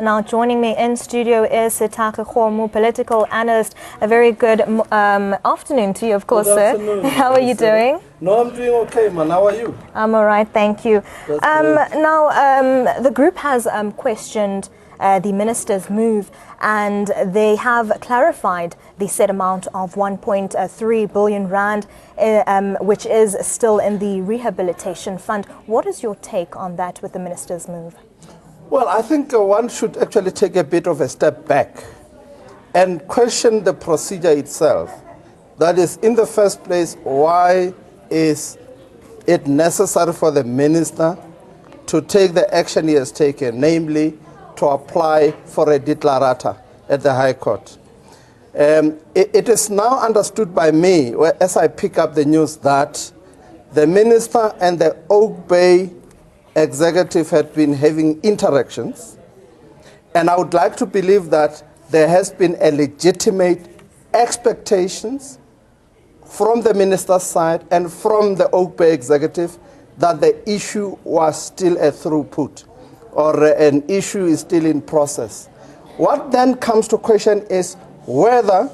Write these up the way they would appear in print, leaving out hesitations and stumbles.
Now joining me in studio is Sethakgi Kgomo, political analyst. A very good afternoon to you, of course, sir. How are you doing? No, I'm doing okay, man. How are you? I'm all right, thank you. Now, the group has questioned the minister's move, and they have clarified the set amount of 1.3 billion rand, which is still in the rehabilitation fund. What is your take on that with the minister's move? Well, I think one should actually take a bit of a step back and question the procedure itself. That is, in the first place, why is it necessary for the minister to take the action he has taken, namely to apply for a declarata at the High Court? It is now understood by me, as I pick up the news, that the minister and the Oak Bay executive had been having interactions, and I would like to believe that there has been a legitimate expectations from the minister's side and from the Oak Bay executive that the issue was still a throughput, or an issue is still in process. What then comes to question is whether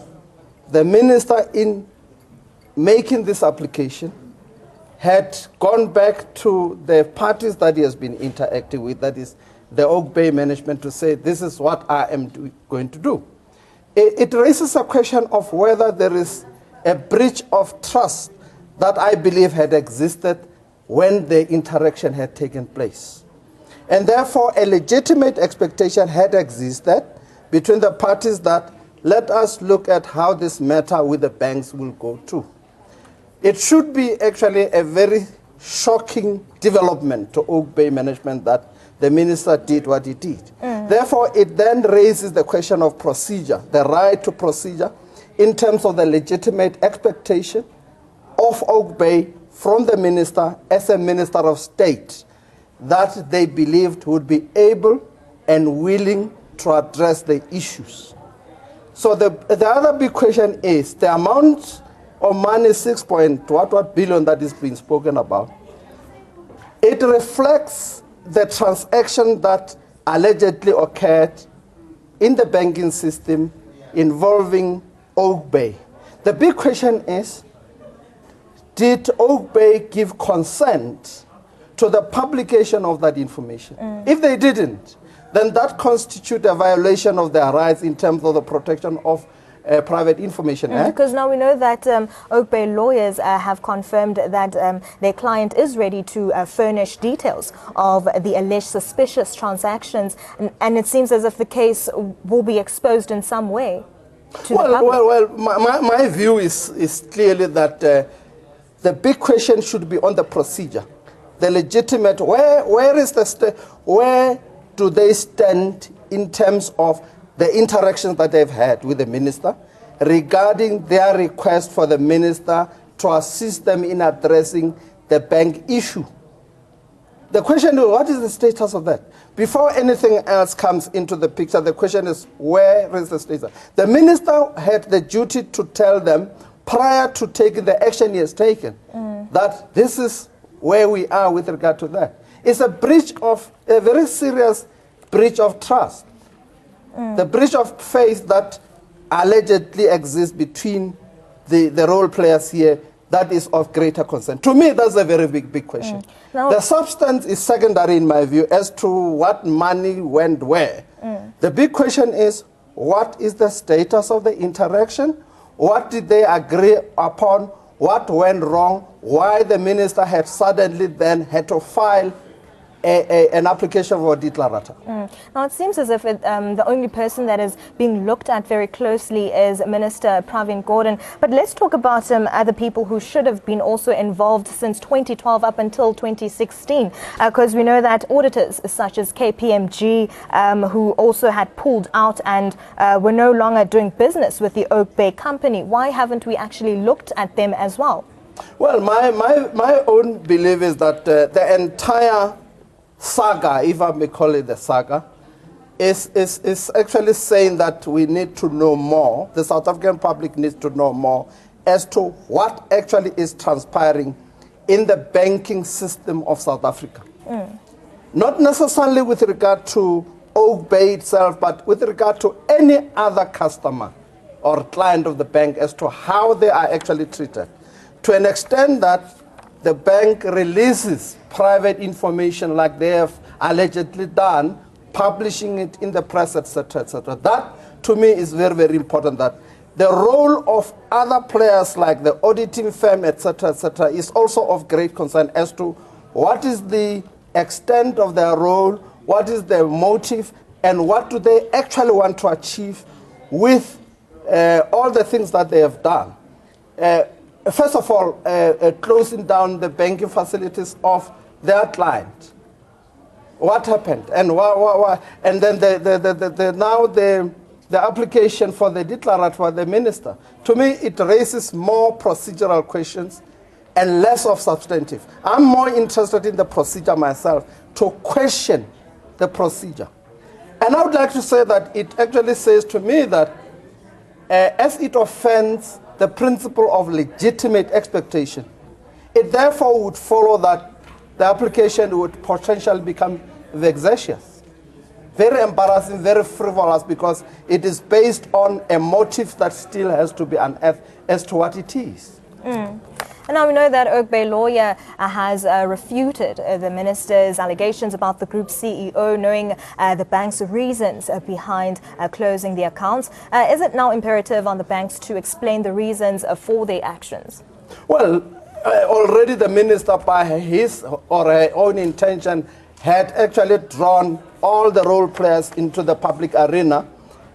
the minister, in making this application, had gone back to the parties that he has been interacting with, that is the Oak Bay management, to say, this is what I am going to do. It raises a question of whether there is a breach of trust that I believe had existed when the interaction had taken place. And therefore, a legitimate expectation had existed between the parties that let us look at how this matter with the banks will go through. It should be actually a very shocking development to Oak Bay management that the minister did what he did. Therefore, it then raises the question of procedure, the right to procedure, in terms of the legitimate expectation of Oak Bay from the minister as a minister of state that they believed would be able and willing to address the issues. So the other big question is the amount of money, 6 point what billion that is being spoken about. It reflects the transaction that allegedly occurred in the banking system involving Oak Bay. The big question is, did Oak Bay give consent to the publication of that information? If they didn't, then that constitutes a violation of their rights in terms of the protection of Private Information Act. Because now we know that Oak Bay lawyers have confirmed that their client is ready to furnish details of the alleged suspicious transactions, and it seems as if the case will be exposed in some way to the public. Well, my view is clearly that the big question should be on the procedure, the legitimate. Where do they stand in terms of the interactions that they've had with the minister regarding their request for the minister to assist them in addressing the bank issue? The question is, what is the status of that? Before anything else comes into the picture, the question is, where is the status? The minister had the duty to tell them prior to taking the action he has taken that this is where we are with regard to that. It's a very serious breach of trust. The breach of faith that allegedly exists between the role players here, that is of greater concern. To me, that's a very big question. The substance is secondary in my view as to what money went where. The big question is, what is the status of the interaction? What did they agree upon? What went wrong? Why the minister had suddenly then had to file an application for a declarata. Now it seems as if the only person that is being looked at very closely is Minister Gordhan. But let's talk about other people who should have been also involved since 2012 up until 2016, because we know that auditors such as KPMG, who also had pulled out and were no longer doing business with the Oak Bay company. Why haven't we actually looked at them as well? Well, my own belief is that the entire saga, if I may call it the saga, is actually saying that we need to know more. The South African public needs to know more as to what actually is transpiring in the banking system of South Africa. Not necessarily with regard to Oak Bay itself, but with regard to any other customer or client of the bank as to how they are actually treated, to an extent that the bank releases private information like they have allegedly done, publishing it in the press, etc., etc. That, to me, is very, very important, that the role of other players like the auditing firm, etc., etc., is also of great concern as to what is the extent of their role, what is their motive, and what do they actually want to achieve with all the things that they have done. First of all, closing down the banking facilities of their client. What happened? And why? And then the application for the declarant for the minister. To me, it raises more procedural questions and less of substantive. I'm more interested in the procedure myself, to question the procedure. And I would like to say that it actually says to me that as it offends the principle of legitimate expectation, it therefore would follow that the application would potentially become vexatious, very embarrassing, very frivolous, because it is based on a motive that still has to be unearthed as to what it is. And now we know that Oak Bay lawyer has refuted the minister's allegations about the group's CEO knowing the bank's reasons behind closing the accounts. Is it now imperative on the banks to explain the reasons for their actions? Well, already the minister, by his or her own intention, had actually drawn all the role players into the public arena,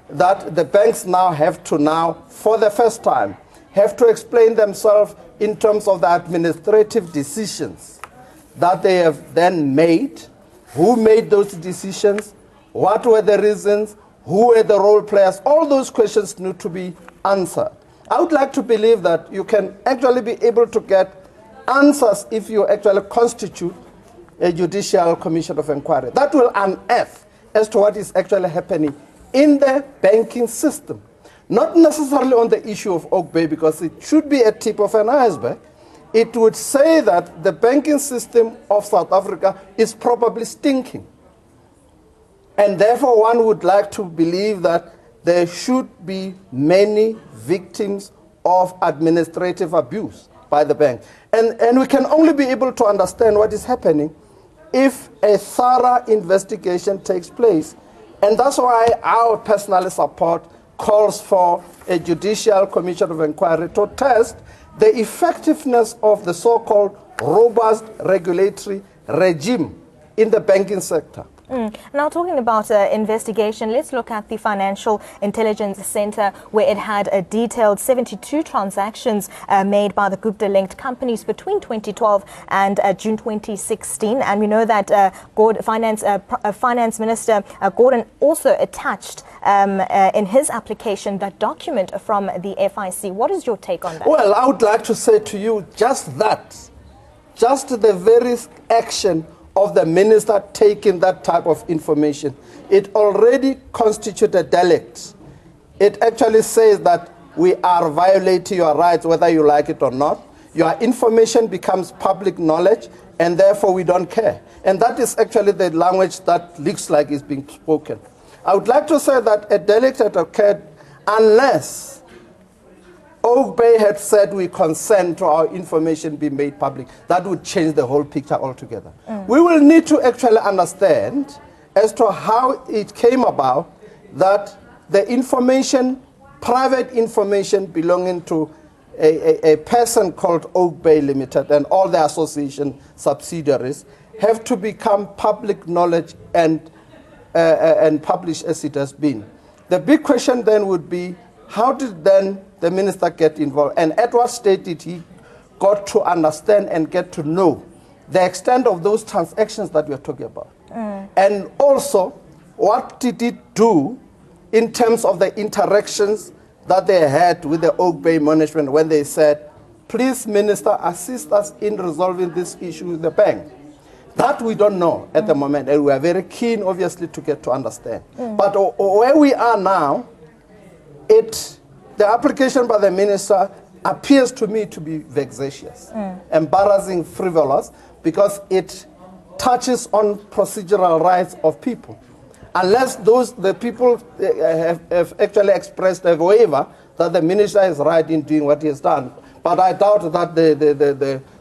that the banks now have to for the first time, have to explain themselves in terms of the administrative decisions that they have then made, who made those decisions, what were the reasons, who were the role players. All those questions need to be answered. I would like to believe that you can actually be able to get answers if you actually constitute a judicial commission of inquiry. That will unearth as to what is actually happening in the banking system. Not necessarily on the issue of Oak Bay, because it should be a tip of an iceberg. It would say that the banking system of South Africa is probably stinking. And therefore one would like to believe that there should be many victims of administrative abuse by the bank. And we can only be able to understand what is happening if a thorough investigation takes place. And that's why our personal support calls for a judicial commission of inquiry to test the effectiveness of the so-called robust regulatory regime in the banking sector. Now, talking about investigation, let's look at the Financial Intelligence Center, where it had a detailed 72 transactions made by the Gupta-linked companies between 2012 and June 2016. And we know that Finance Minister Gordhan also attached in his application that document from the FIC. What is your take on that? Well, I would like to say to you just that, just the very action of the minister taking that type of information, it already constitutes a delict. It actually says that we are violating your rights whether you like it or not. Your information becomes public knowledge, and therefore we don't care. And that is actually the language that looks like is being spoken. I would like to say that a delict had occurred unless Oak Bay had said we consent to our information be made public. That would change the whole picture altogether. We will need to actually understand as to how it came about that the information, private information belonging to a person called Oak Bay Limited and all the association subsidiaries have to become public knowledge and published as it has been. The big question then would be, how did then the minister get involved, and at what stage did he got to understand and get to know the extent of those transactions that we are talking about? And also, what did it do in terms of the interactions that they had with the Oak Bay management when they said, please, minister, assist us in resolving this issue with the bank? That we don't know at the moment, and we are very keen, obviously, to get to understand. But where we are now, the application by the minister appears to me to be vexatious, embarrassing, frivolous, because it touches on procedural rights of people. unless the people have actually expressed a waiver that the minister is right in doing what he has done. But I doubt that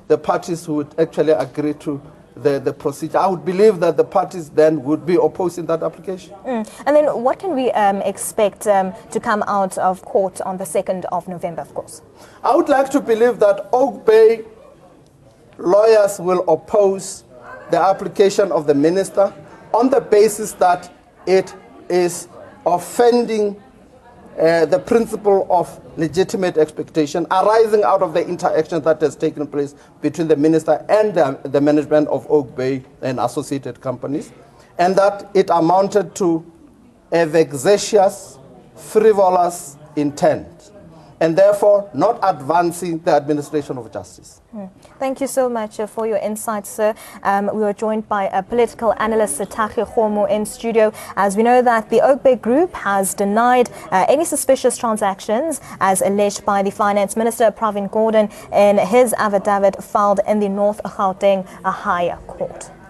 the parties would actually agree to the procedure. I would believe that the parties then would be opposing that application. And then what can we expect to come out of court on the 2nd of November, of course? I would like to believe that Oak Bay lawyers will oppose the application of the minister on the basis that it is offending the principle of legitimate expectation arising out of the interaction that has taken place between the minister and the management of Oak Bay and associated companies, and that it amounted to a vexatious, frivolous intent, and therefore not advancing the administration of justice. Thank you so much for your insights, sir. We were joined by political analyst Sethakgi Kgomo in studio, as we know that the Oak Bay Group has denied any suspicious transactions as alleged by the Finance Minister Pravin Gordhan in his affidavit filed in the North Gauteng Higher Court.